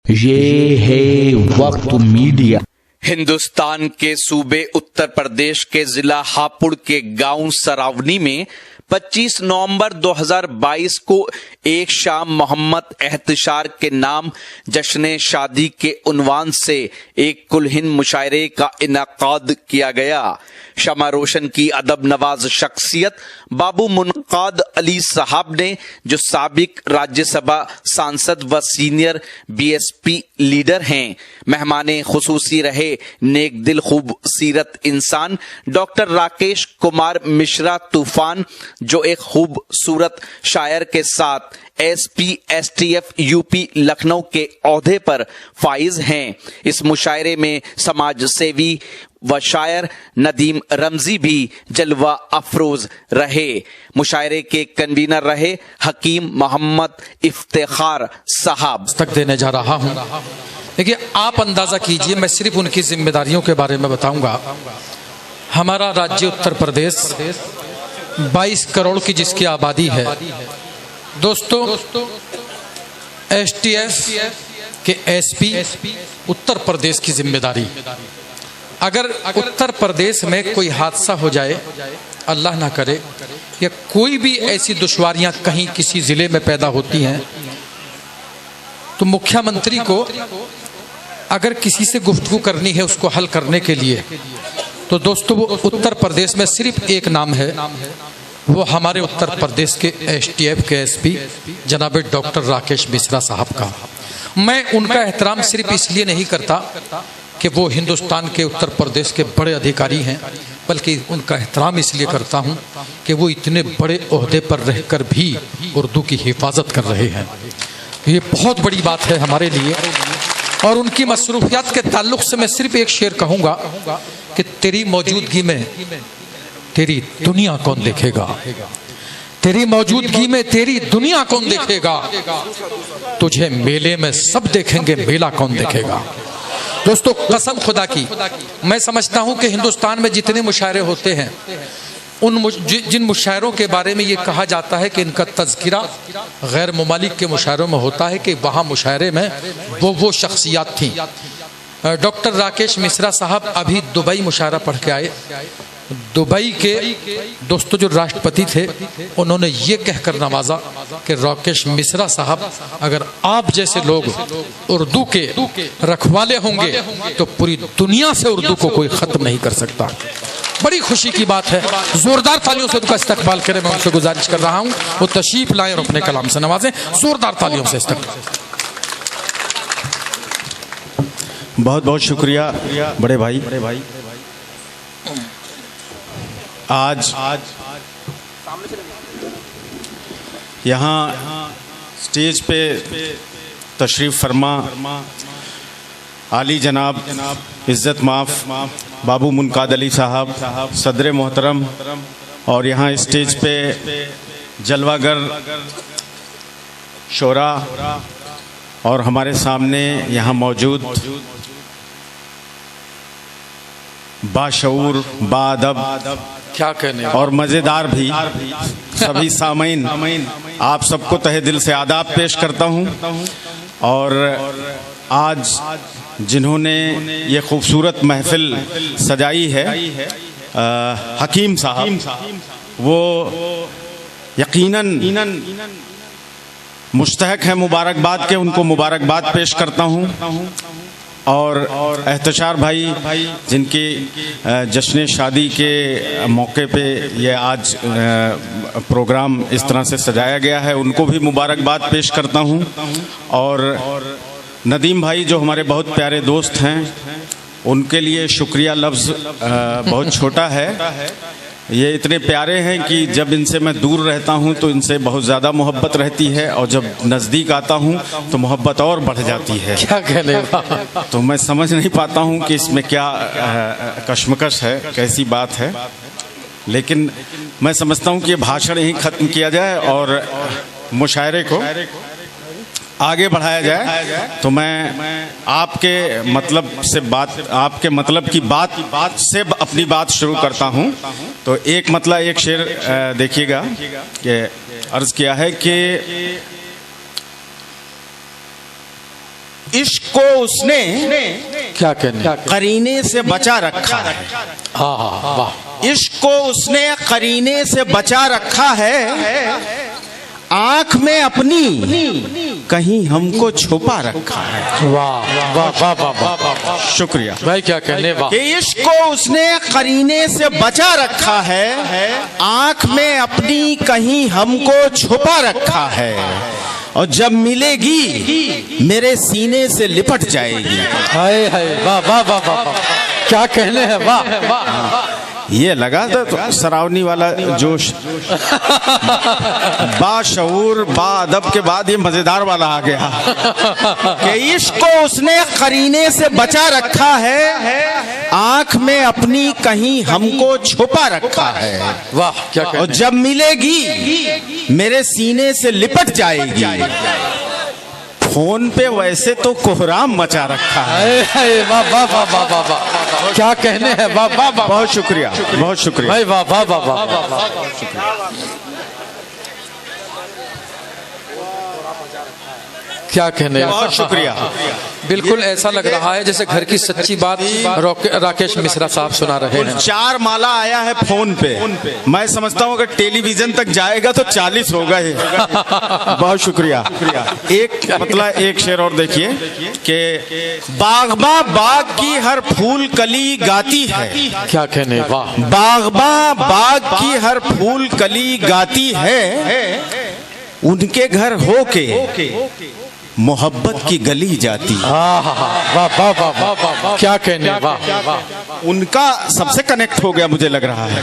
ये है वक्त मीडिया। हिंदुस्तान के सूबे उत्तर प्रदेश के जिला हापुड़ के गांव सरावनी में 25 नवंबर 2022 को एक शाम मोहम्मद एहतशार के नाम जश्न शादी के उन्वान से एक कुलहिन मुशायरे का इनाकाद किया गया। शमा रोशन की अदब नवाज शख्सियत बाबू मुनकाद अली साहब ने, जो साबिक राज्यसभा सांसद व सीनियर बीएसपी लीडर हैं, मेहमाने खुसूसी रहे नेक दिल खूबसीरत इंसान डॉक्टर राकेश कुमार मिश्रा तूफान, जो एक खूबसूरत शायर के साथ एसपी एसटीएफ यूपी लखनऊ के ओहदे पर फाइज हैं। इस मुशायरे में समाज सेवी व शायर नदीम रमजी भी जलवा अफरोज रहे। मुशायरे के कन्वीनर रहे हकीम मोहम्मद इफ्तिखार साहब। तक देने जा रहा हूं। देखिए, आप अंदाजा कीजिए, मैं सिर्फ उनकी जिम्मेदारियों के बारे में बताऊंगा। हमारा राज्य उत्तर प्रदेश 22 करोड़ की जिसकी आबादी है दोस्तों, एसटीएफ के एसपी उत्तर प्रदेश की जिम्मेदारी। अगर उत्तर प्रदेश में कोई हादसा हो जाए, अल्लाह ना करे, या कोई भी ऐसी दुश्वारियां कहीं किसी जिले में पैदा होती हैं, तो मुख्यमंत्री को अगर किसी से गुफ्तगू करनी है उसको हल करने के लिए, तो दोस्तों वो उत्तर प्रदेश में सिर्फ एक नाम है, वो हमारे उत्तर प्रदेश के एसटीएफ के एसपी जनाब डॉक्टर राकेश मिश्रा साहब का। मैं उनका एहतराम सिर्फ इसलिए नहीं करता कि वो हिंदुस्तान के उत्तर प्रदेश के बड़े अधिकारी हैं, बल्कि उनका एहतराम इसलिए करता हूं कि वो इतने बड़े ओहदे पर रहकर भी उर्दू की हिफाजत कर रहे हैं। ये बहुत बड़ी बात है हमारे लिए। और उनकी मसरूफियात के ताल्लुक से मैं सिर्फ एक शेर कहूँगा कि तेरी मौजूदगी में तेरी दुनिया कौन देखेगा, तेरी मौजूदगी में तेरी दुनिया कौन देखेगा, तुझे मेले में सब देखेंगे, मेला कौन देखेगा। दोस्तों, कसम खुदा की मैं समझता हूं कि हिंदुस्तान में जितने मुशायरे होते हैं, जिन मुशायरों के बारे में ये कहा जाता है कि इनका तज़किरा गैर मुमालिक के मुशायरों में होता है कि वहाँ मुशायरे में वो शख्सियात थी। डॉक्टर राकेश मिश्रा साहब अभी दुबई मुशायरा पढ़ के आए। दुबई के दोस्तों जो राष्ट्रपति थे, उन्होंने ये कहकर नवाजा कि राकेश मिश्रा साहब, अगर आप जैसे लोग उर्दू के रखवाले होंगे तो पूरी दुनिया से उर्दू को कोई खत्म नहीं कर सकता। बड़ी खुशी की बात है, जोरदार तालियों से उनका इस्तकबाल करें। मैं उनसे गुजारिश कर रहा हूं वो तशरीफ लाएं और अपने कलाम से नवाजें। जोरदार तालियों से इस्तकबाल। बहुत बहुत शुक्रिया बड़े भाई। आज यहाँ स्टेज पे तशरीफ़ फरमा आली जनाब इज़्ज़त माफ़ बाबू मुनकाद अली साहब सदर मोहतरम, और यहाँ स्टेज पे जलवागर शोरा और हमारे सामने यहाँ मौजूद बाशऊर बाअदब क्या कहने और मज़ेदार भी सभी सामीन, आप सबको तहे दिल से आदाब पेश करता हूँ। और आज जिन्होंने ये खूबसूरत महफिल सजाई है, हकीम साहब, वो यकीनन मुस्तहक है मुबारकबाद के, उनको मुबारकबाद पेश करता हूँ। और एहतशार भाई जिनकी जश्न शादी के मौके पे ये आज प्रोग्राम इस तरह से सजाया गया है, उनको भी मुबारकबाद पेश करता हूँ। और नदीम भाई जो हमारे बहुत प्यारे दोस्त हैं, उनके लिए शुक्रिया लफ्ज़ बहुत छोटा है। ये इतने प्यारे हैं कि जब इनसे मैं दूर रहता हूं तो इनसे बहुत ज़्यादा मोहब्बत रहती है, और जब नज़दीक आता हूं तो मोहब्बत और बढ़ जाती है। क्या कहने तो मैं समझ नहीं पाता हूं कि इसमें क्या कश्मकश है, कैसी बात है। लेकिन मैं समझता हूं कि ये भाषण ही ख़त्म किया जाए और मुशायरे को आगे बढ़ाया जाए। तो मैं आपके मतलब की बात से अपनी बात शुरू करता हूं। तो एक शेर देखिएगा कि अर्ज़ किया है कि इश्क को उसने क्या कहने, करीने से बचा रखा है। हाँ हाँ वाह, इश्क को उसने करीने से बचा रखा है, आंख में अपनी कहीं हमको छुपा रखा है। वाह वाह वाह वाह वाह, शुक्रिया भाई क्या कहने, वाह। कि इश्क को उसने करीने से बचा रखा है, आंख में अपनी कहीं हमको छुपा रखा है, और जब मिलेगी मेरे सीने से लिपट जाएगी। हाय हाय वाह वाह वाह वाह वाह, क्या कहने हैं, वाह वाह। ये लगा था तो सरावनी वाला जोश, बाशऊर बाअदब के बाद ये मजेदार वाला आ गया कि इश्क को उसने करीने से बचा रखा है, आंख में अपनी कहीं हमको छुपा रखा है, वाह क्या कहने, और जब मिलेगी मेरे सीने से लिपट जाएगी। फोन पे वैसे तो कोहराम मचा रखा है। हाय हाय वाह वाह वाह वाह वाह वाह, क्या कहने हैं, वाह वाह वाह, बहुत शुक्रिया, बहुत शुक्रिया भाई वाह वाह वाह वाह वाह, क्या कहने, बहुत शुक्रिया। बिल्कुल ऐसा लग रहा है जैसे घर की सच्ची बात राकेश मिश्रा साहब सुना रहे हैं। 4 माला आया है फोन पे, मैं समझता हूँ अगर टेलीविजन तक जाएगा तो 40 होगा ही। बहुत शुक्रिया। एक मतलब एक शेर और देखिए कि बागबा बाग की हर फूल कली गाती है, क्या कहने, वाह, बागबा बाग की हर फूल कली गाती है, उनके घर होके मोहब्बत की गली जाती है। वाह वाह वाह वाह वाह, क्या कहने, वाह, उनका सबसे कनेक्ट हो गया मुझे लग रहा है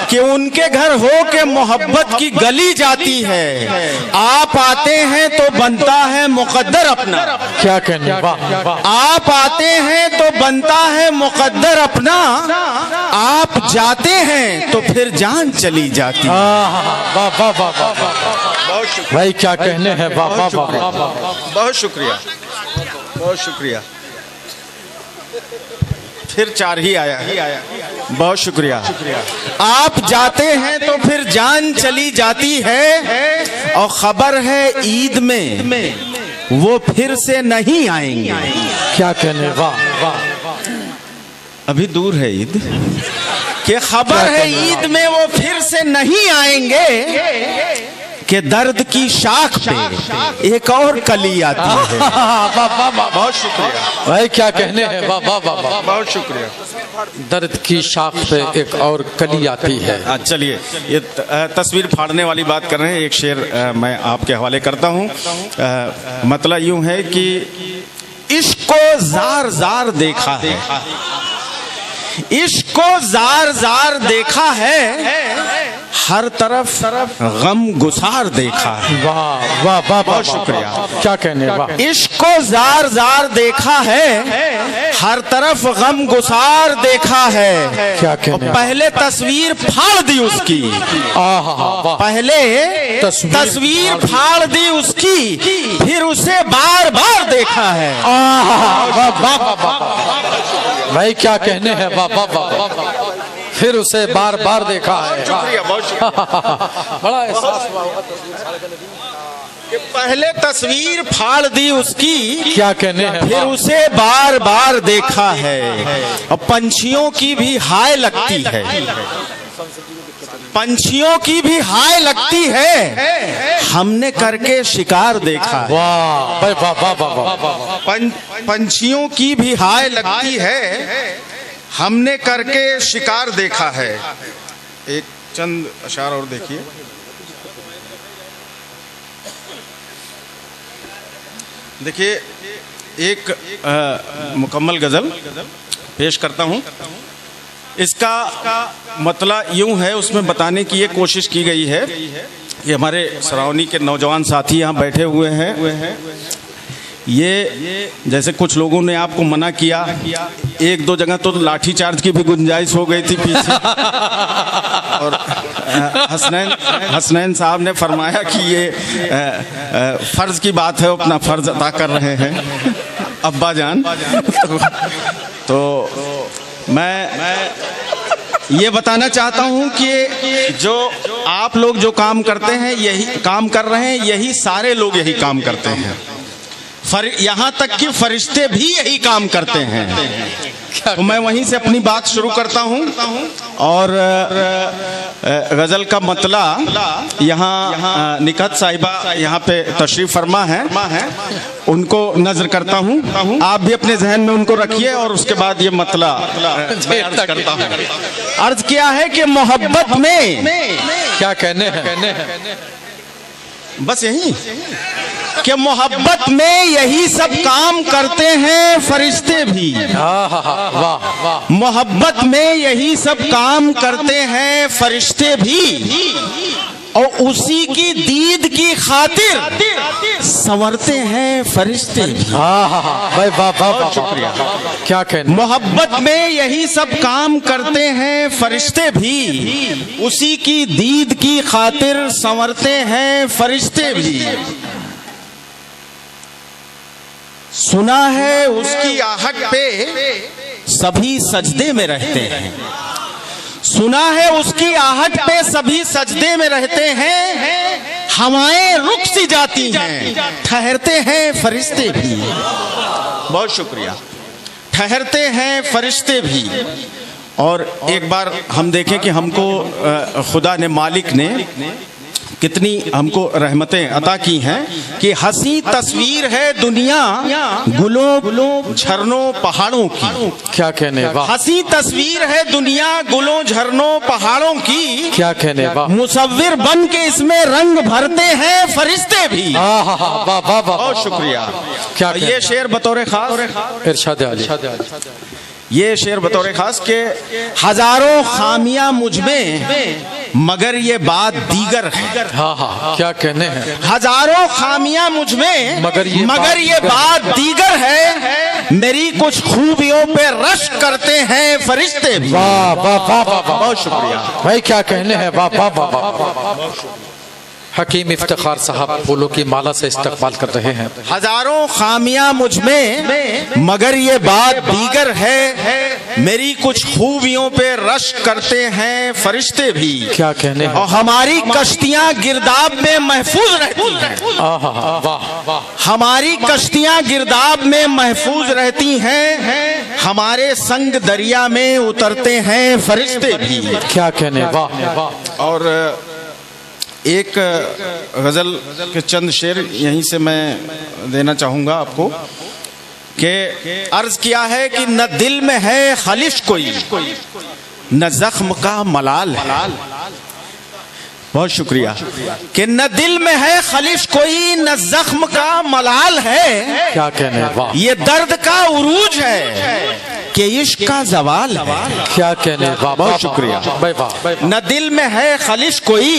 कि उनके घर हो के मोहब्बत की गली जाती है, आप आते हैं तो बनता है मुकद्दर अपना, क्या कहने, वाह वाह, आप आते हैं तो बनता है मुकद्दर अपना, आप जाते हैं तो फिर जान चली जाती है। वाह वाह वाह वाह, भाई क्या कहने हैं, वाह वाह वाह, बहुत शुक्रिया, बहुत शुक्रिया। फिर 4 ही आया, बहुत शुक्रिया। आप जाते हैं तो फिर जान चली जाती है, और खबर है ईद में वो फिर से नहीं आएंगे, क्या कहने, वाह वाह, अभी दूर है ईद, कि खबर है ईद में वो फिर से नहीं आएंगे, कि दर्द की शाख पे एक और कली आती है। बहुत शुक्रिया भाई क्या कहने हैं, वाह वाह वाह, बहुत शुक्रिया। दर्द की शाख पे एक और कली आती है। चलिए ये तस्वीर फाड़ने वाली बात कर रहे हैं, एक शेर मैं आपके हवाले करता हूँ। मतलब यूं है कि इश्क को जार जार देखा है, इश्क को जार जार देखा है, हर तरफ गम गुसार देखा है। वाह वाह वाह, बहुत शुक्रिया, क्या कहने, वाह, इश्क को जार जार देखा है, हर तरफ गम गुसार देखा है, क्या कहने, पहले तस्वीर फाड़ दी उसकी, पहले तस्वीर फाड़ दी उसकी, फिर उसे बार बार देखा है। भाई क्या कहने हैं, वाह वाह वाह, फिर उसे बार बार देखा है। बड़ा एहसास हुआ कि पहले तस्वीर फाड़ दी उसकी, क्या कहने हैं, फिर उसे बार बार देखा है, और पंछियों की भी हाय लगती है, पंछियों की भी हाय लगती है, हमने करके शिकार देखा है। वाह वाह वाह वाह वाह, पंछियों की भी हाय लगती है, हमने करके शिकार देखा है। एक चंद अशार और देखिए, देखिए एक मुकम्मल गजल पेश करता हूँ। इसका मतलब यूं है, उसमें बताने की ये कोशिश की गई है कि हमारे सरावनी के नौजवान साथी यहाँ बैठे हुए हैं, ये जैसे कुछ लोगों ने आपको मना किया, 1-2 जगह तो लाठी चार्ज की भी गुंजाइश हो गई थी पीछे, और हसनैन साहब ने फरमाया कि ये फर्ज की बात है, अपना फर्ज अदा कर रहे हैं अब्बा जान। तो मैं ये बताना चाहता हूँ कि जो आप लोग जो काम करते हैं, यही काम कर रहे हैं, यही सारे लोग यही काम करते हैं। यहाँ तक कि फरिश्ते भी यही काम करते हैं। तो मैं वहीं से अपनी बात शुरू करता हूँ और गजल का मतला यहाँ निकहत साहिबा यहाँ पे तशरीफ फरमा है, उनको नजर करता हूँ। आप भी अपने जहन में उनको रखिए और उसके बाद ये मतला मैं अर्ज करता हूँ। अर्ज किया है कि मोहब्बत में क्या कहने हैं, बस यही कि मोहब्बत में यही सब काम करते हैं फरिश्ते भी। वाह, मोहब्बत में यही सब काम करते हैं फरिश्ते भी, और उसी की दीद की खातिर संवरते हैं फरिश्ते भी। वाह, शुक्रिया। क्या कहने, मोहब्बत में यही सब काम करते हैं फरिश्ते भी, उसी की दीद की खातिर संवरते हैं फरिश्ते भी। सुना है उसकी आहट पे सभी सजदे में रहते हैं, सुना है उसकी आहट पे सभी सजदे में रहते हैं, हवाएं रुक सी जाती हैं ठहरते हैं फरिश्ते भी। बहुत शुक्रिया। ठहरते हैं फरिश्ते भी। और एक बार हम देखें कि हमको खुदा ने, मालिक ने कितनी हमको रहमतें अता की हैं कि हंसी तस्वीर है दुनिया गुलों झरनों पहाड़ों की। क्या कहने, वाह, हंसी तस्वीर है दुनिया गुलों झरनों पहाड़ों की। क्या कहने, वाह, मुसव्विर बन के इसमें रंग भरते हैं फरिश्ते भी। वाह, बहुत शुक्रिया। क्या ये शेर बतौर खास, इरशाद आली, ये शेर बतौर खास के हजारों खामियां मुझ में मगर ये बात दीगर है। हाँ, क्या कहने हैं, हजारों खामियां मुझ में मगर ये बात दीगर है, मेरी कुछ खूबियों पे रश्क करते हैं फरिश्ते भी। वाह, बहुत शुक्रिया भाई। क्या कहने हैं, वाह। हकीम इफ्तिखार साहब फूलों की माला से इस्तकबाल कर रहे हैं। हजारों खामियां मुझ में मगर ये बात दीगर है, मेरी कुछ खूबियों पे रश्क करते हैं फरिश्ते भी। क्या कहने हैं, और हमारी कश्तियां गिरदाब में महफूज रहती हैं। वाह, हमारी कश्तियां गिरदाब में महफूज रहती हैं, हमारे संग दरिया में उतरते हैं फरिश्ते भी। क्या कहने, वाह। और एक गजल के चंद शेर यहीं से मैं देना चाहूंगा आपको कि अर्ज किया है कि न दिल में है खलिश कोई, न जख्म का मलाल है। बहुत शुक्रिया। कि न दिल में है खलिश कोई, न जख्म का मलाल है। क्या कहने, वाह, ये दर्द का उरूज है कि इश्क का जवाल है। क्या कहने, वाह, बहुत शुक्रिया। न दिल में है खलिश कोई,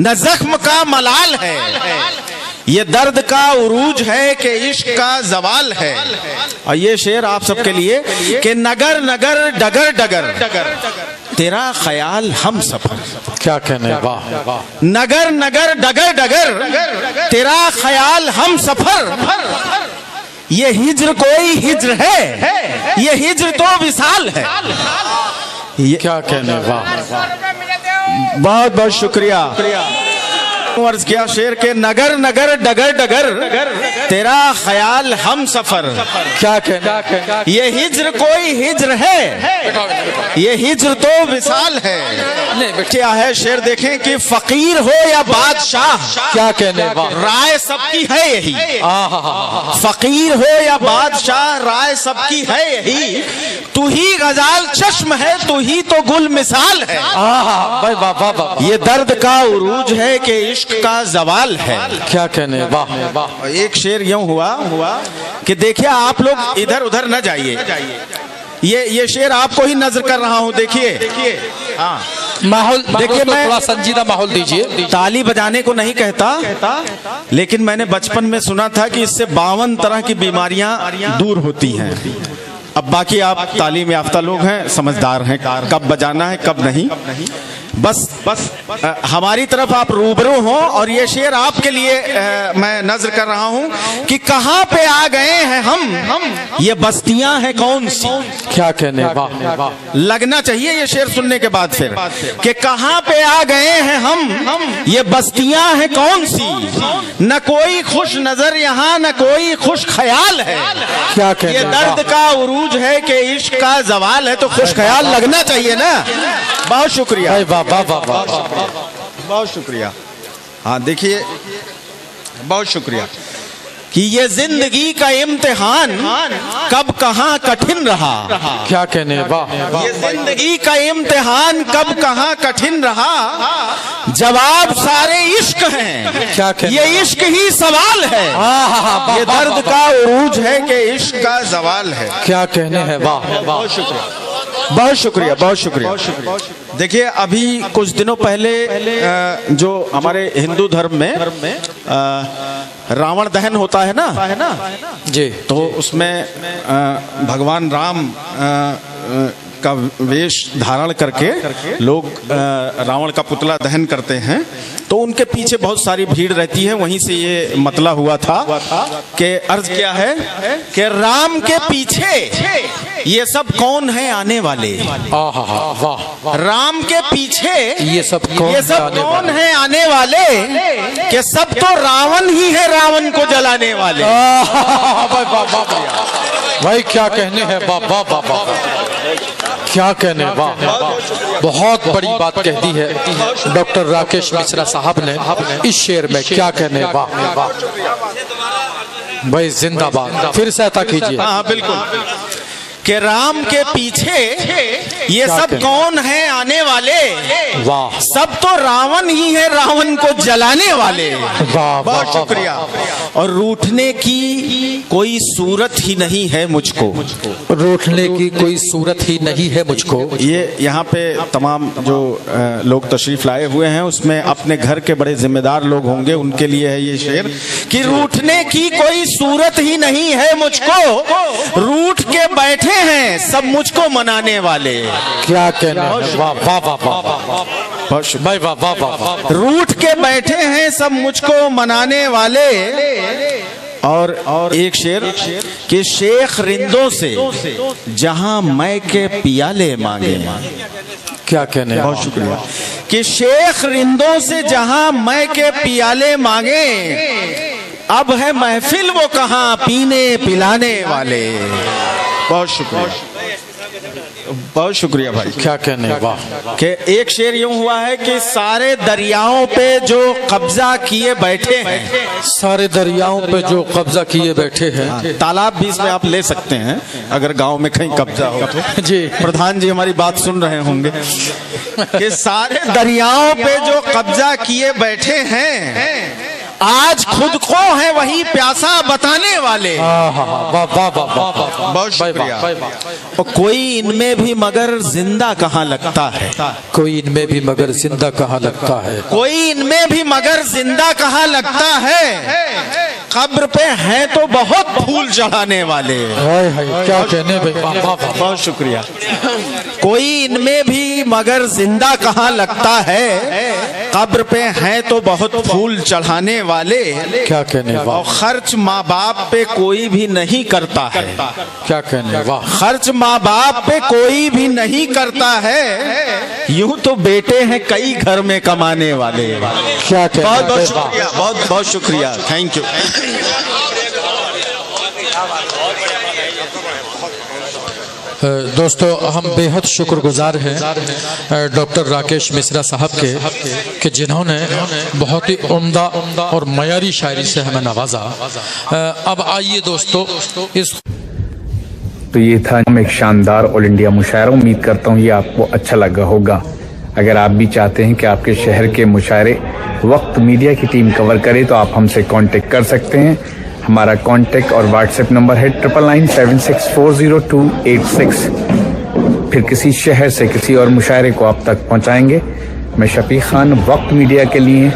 न जख्म का मलाल है, ये दर्द का उरूज है कि इश्क का जवाल है। और ये शेर आप सबके लिए कि नगर नगर डगर डगर तेरा ख्याल हम सफर। क्या कहने, वाह। नगर नगर डगर डगर तेरा ख्याल हम सफर, ये हिज्र कोई हिज्र है, ये हिज्र तो विसाल है। क्या कहने, वाह। बहुत बहुत शुक्रिया। अर्ज किया शेर के नगर नगर डगर डगर तेरा ख्याल हम सफर। क्या कहना, ये हिज्र कोई हिज्र है, ये हिज्र तो विसाल है। क्या है शेर देखें कि फकीर हो या बादशाह, क्या कहने, वाह, राय सबकी है यही। फकीर हो या बादशाह राय सबकी है यही, तू ही गजाल चश्म है, तू ही तो गुल मिसाल है। ये दर्द का उरूज है कि इश्क का जवाल है। क्या कहने, वाह। एक शेर यूं हुआ कि देखिए आप लोग इधर उधर न जाइए, ये शेर आपको ही नजर कर रहा हूं। देखिए हाँ, माहौल देखिए, मैं थोड़ा संजीदा माहौल दीजिए। ताली बजाने को नहीं कहता, लेकिन मैंने बचपन में सुना था कि इससे 52 तरह की बीमारियां दूर होती हैं। अब बाकी आप तालीम याफ्ता लोग हैं, समझदार हैं, कब बजाना है कब नहीं। बस हमारी तरफ आप रूबरू हो और ये शेर आपके लिए मैं नज्र कर रहा हूं कि कहां पे आ गए हैं हम ये बस्तियां हैं कौन सी। क्या कहने, वाह वाह। लगना चाहिए ये शेर सुनने के बाद फिर कि कहां पे आ गए हैं हम ये बस्तियां हैं कौन सी। न कोई खुश नजर यहाँ न कोई खुश ख्याल है। क्या कहने, ये दर्द का उरूज है कि इश्क का जवाल है, तो खुश ख्याल लगना चाहिए ना। बहुत शुक्रिया, बहुत शुक्रिया। हाँ देखिए, बहुत शुक्रिया कि ये जिंदगी का इम्तिहान कब कहाँ कठिन रहा। क्या कहने, वाह। ये जिंदगी का इम्तिहान कब कहाँ कठिन रहा, जवाब सारे इश्क हैं। क्या कहने, ये इश्क ही सवाल है। ये दर्द का उरूज है कि इश्क का जवाल है। क्या कहने हैं, वाह। बहुत शुक्रिया, बहुत शुक्रिया, बहुत शुक्रिया। देखिए अभी कुछ दिनों पहले जो हमारे हिंदू धर्म में रावण दहन होता है ना जी, तो उसमें भगवान राम का वेश धारण करके लोग रावण का पुतला दहन करते हैं। तो उनके पीछे बहुत सारी भीड़ रहती है। वहीं से ये मतला हुआ था कि अर्ज क्या है कि राम के पीछे ये सब कौन है आने वाले। वाह। राम के पीछे ये सब कौन है आने वाले, कि सब तो रावण ही है रावण को जलाने वाले। भाई क्या कहने हैं, वाह। क्या कहने, वाह। बहुत बड़ी बात कह दी है डॉक्टर राकेश मिश्रा साहब ने इस शेर में। क्या कहने, वाह भाई, जिंदाबाद। फिर से अता कीजिए। हाँ बिल्कुल, कि राम के पीछे ये सब कौन है आने वाले, वाह। सब तो रावण ही है रावण को जलाने वाले। वाह, बहुत शुक्रिया। और रूठने की कोई सूरत ही नहीं है मुझको, रूठने की कोई सूरत ही नहीं है मुझको। ये यहाँ पे तमाम जो लोग तशरीफ लाए हुए हैं उसमें अपने घर के बड़े जिम्मेदार लोग होंगे, उनके लिए है ये शेर कि रूठने की कोई सूरत ही नहीं है मुझको, रूठ के बैठे हैं सब मुझको मनाने वाले। क्या कहना, वाह। भाई वाह। रूठ के बैठे हैं सब मुझको मनाने वाले। और एक शेर कि शेख रिंदों से जहां मैं के पियाले मांगे। क्या कहने, बहुत शुक्रिया। कि शेख रिंदों से जहां मैं के पियाले मांगे, अब है महफिल वो कहां पीने पिलाने वाले। बहुत शुक्रिया, बहुत शुक्रिया भाई। क्या कहने, वाह। कि एक शेर यूं हुआ है कि सारे दरियाओं पे जो कब्जा किए बैठे हैं, सारे दरियाओं पे जो कब्जा किए बैठे हैं। तालाब भी इसमें आप ले सकते हैं अगर गांव में कहीं कब्जा हो तो। जी, प्रधान जी हमारी बात सुन रहे होंगे कि सारे दरियाओं पे जो कब्जा किए बैठे हैं, आज खुद को है वही प्यासा बताने वाले। बहुत शुक्रिया। और कोई इनमें भी मगर जिंदा कहाँ लगता है, कोई इनमें भी मगर जिंदा कहाँ लगता है, कोई इनमें भी मगर जिंदा कहाँ लगता है, कब्र पे हैं तो बहुत फूल चढ़ाने वाले। क्या कहने भाई, बहुत शुक्रिया। कोई इनमें भी मगर जिंदा कहाँ लगता है, कब्र पे हैं तो बहुत फूल चढ़ाने वाले। क्या कहने, और खर्च माँ बाप पे कोई भी नहीं करता है। क्या कहने, वाह। खर्च माँ बाप पे कोई भी नहीं करता है, यूं तो बेटे हैं कई घर में कमाने वाले। क्या कहने, बहुत बहुत शुक्रिया, बहुत बहुत शुक्रिया, थैंक यू। दोस्तों हम बेहद शुक्रगुजार हैं डॉक्टर राकेश मिश्रा साहब के कि जिन्होंने बहुत ही उम्दा और मयारी शायरी से हमें नवाजा। अब आइए दोस्तों इस तो ये था एक शानदार ऑल इंडिया मुशायरा। उम्मीद करता हूँ ये आपको अच्छा लगा होगा। अगर आप भी चाहते हैं कि आपके शहर के मुशायरे वक्त मीडिया की टीम कवर करे तो आप हमसे कांटेक्ट कर सकते हैं। हमारा कांटेक्ट और व्हाट्सएप नंबर है 9997640286। फिर किसी शहर से किसी और मुशायरे को आप तक पहुंचाएंगे। मैं शफीक खान, वक्त मीडिया के लिए।